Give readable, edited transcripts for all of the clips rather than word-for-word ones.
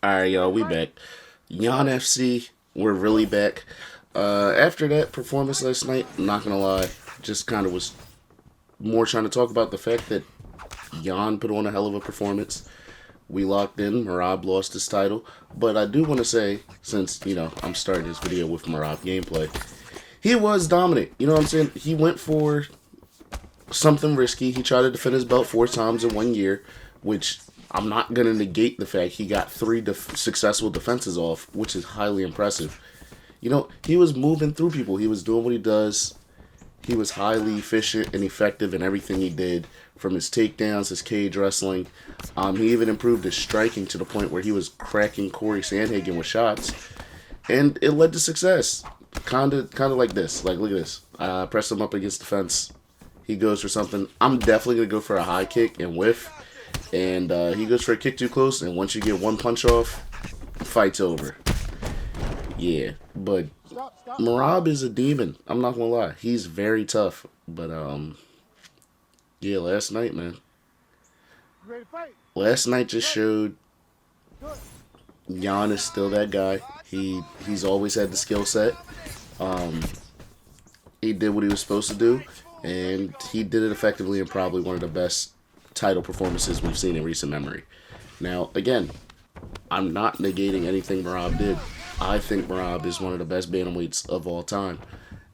Alright, y'all, we back. Jan FC, we're really back. After that performance last night, not gonna lie, just kind of was more trying to talk about the fact that Jan put on a hell of a performance. We locked in, Marab lost his title. But I do want to say, since, I'm starting this video with Marab gameplay, he was dominant. You know what I'm saying? He went for something risky. He tried to defend his belt 4 times in 1 year, which I'm not going to negate the fact he got three successful defenses off, which is highly impressive. He was moving through people. He was doing what he does. He was highly efficient and effective in everything he did, from his takedowns, his cage wrestling. He even improved his striking to the point where he was cracking Corey Sandhagen with shots, and it led to success. Kind of like this. Like, look at this. Press him up against the fence. He goes for something. I'm definitely gonna go for a high kick and whiff, and he goes for a kick too close. And once you get one punch off, fight's over. Yeah, but Marab is a demon. I'm not gonna lie. He's very tough. But yeah, last night, man. Last night just showed Jan is still that guy. He's always had the skill set. Um, he did what he was supposed to do, and he did it effectively, and probably one of the best title performances we've seen in recent memory. Now, again, I'm not negating anything Marab did. I think Marab is one of the best bantamweights of all time.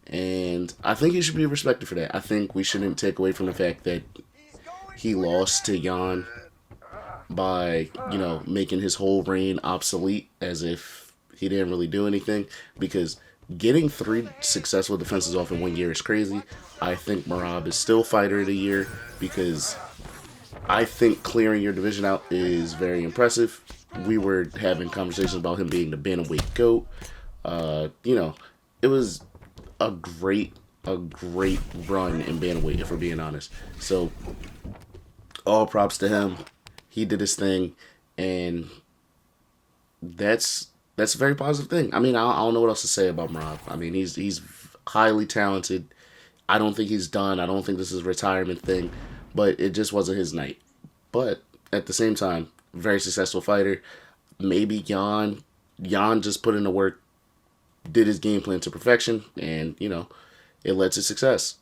And I think he should be respected for that. I think we shouldn't take away from the fact that he lost to Jan by, making his whole reign obsolete, as if he didn't really do anything. Because getting three successful defenses off in 1 year is crazy. I think Marab is still fighter of the year, because I think clearing your division out is very impressive. We were having conversations about him being the bantamweight GOAT. It was a great run in bantamweight, if we're being honest. So, all props to him. He did his thing, and that's a very positive thing. I mean, I don't know what else to say about Marab. I mean, he's highly talented. I don't think he's done. I don't think this is a retirement thing, but it just wasn't his night. But at the same time, very successful fighter. Maybe Jan just put in the work, did his game plan to perfection, and it led to success.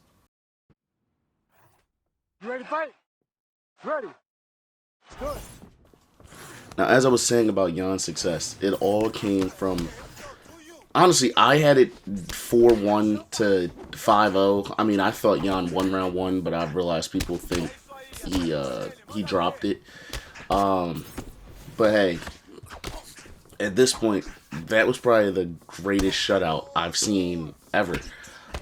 You ready to fight? Ready. Good. Now, as I was saying about Jan's success, it all came from, honestly, I had it 4-1 to 5-0. I mean, I thought Jan won round one, but I realized people think he dropped it. But hey, at this point, that was probably the greatest shutout I've seen ever.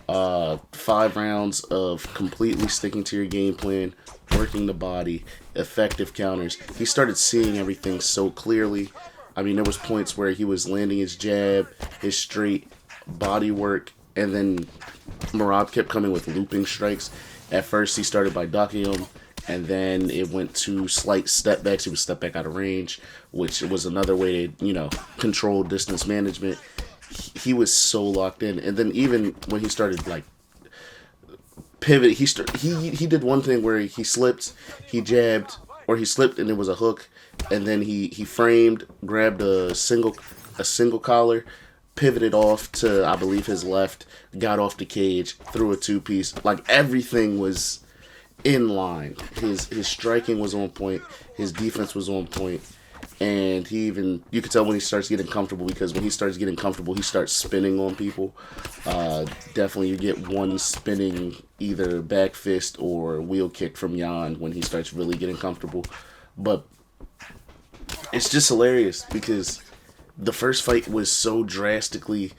5 rounds of completely sticking to your game plan, working the body, effective counters. He started seeing everything so clearly. I mean, there was points where he was landing his jab, his straight body work, and then Marab kept coming with looping strikes. At first, he started by ducking him, and then it went to slight step backs. He would step back out of range, which was another way to, control distance management. He was so locked in. And then even when he started, like, pivot, he did one thing where he slipped, he jabbed, or he slipped and it was a hook, and then he framed, grabbed a single collar, pivoted off to, I believe, his left, got off the cage, threw a 2-piece. Like, everything was in line. His striking was on point, his defense was on point, and you could tell when he starts getting comfortable, because when he starts getting comfortable, he starts spinning on people. Definitely you get one spinning either back fist or wheel kick from Jan when he starts really getting comfortable. But it's just hilarious, because the first fight was so drastically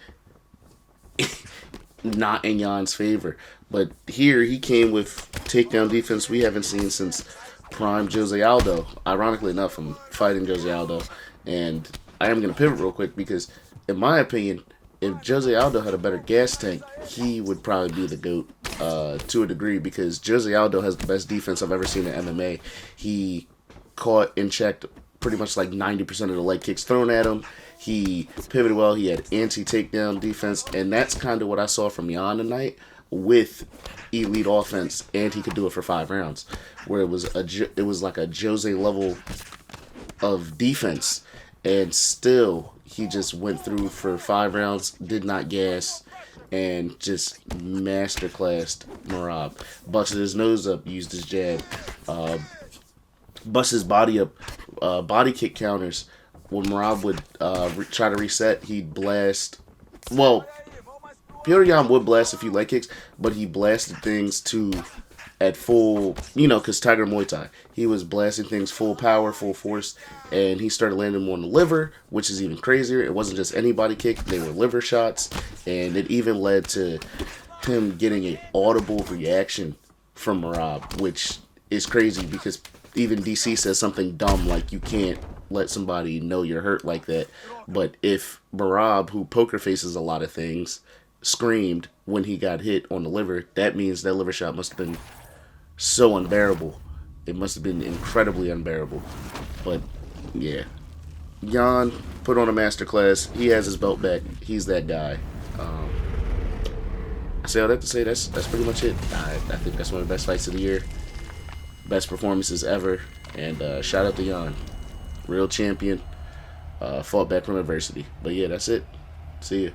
not in Jan's favor. But here he came with takedown defense we haven't seen since prime Jose Aldo. Ironically enough, I'm fighting Jose Aldo, and I am going to pivot real quick, because in my opinion, if Jose Aldo had a better gas tank, he would probably be the GOAT to a degree, because Jose Aldo has the best defense I've ever seen in MMA. He caught and checked pretty much like 90% of the leg kicks thrown at him. He pivoted well. He had anti-takedown defense, and that's kind of what I saw from Jan tonight, with elite offense, and he could do it for 5 rounds, where it was like a Jose level of defense, and still he just went through for 5 rounds, did not gas, and just masterclassed Merab. Busted his nose up, used his jab, busted his body up, body kick counters. When Merab would try to reset, he'd blast. Well, Petr Yan would blast a few leg kicks, but he blasted things to at full, because Tiger Muay Thai. He was blasting things full power, full force, and he started landing more on the liver, which is even crazier. It wasn't just any body kick, they were liver shots, and it even led to him getting an audible reaction from Merab, which is crazy because even DC says something dumb like you can't let somebody know you're hurt like that. But if Merab, who poker faces a lot of things, screamed when he got hit on the liver, that means that liver shot must have been so unbearable. It must have been incredibly unbearable. But yeah, Jan put on a masterclass. He has his belt back. He's that guy. I say all that to say that's pretty much it. I think that's one of the best fights of the year, best performances ever, and shout out to Jan, real champion. Fought back from adversity. But yeah, that's it. See ya.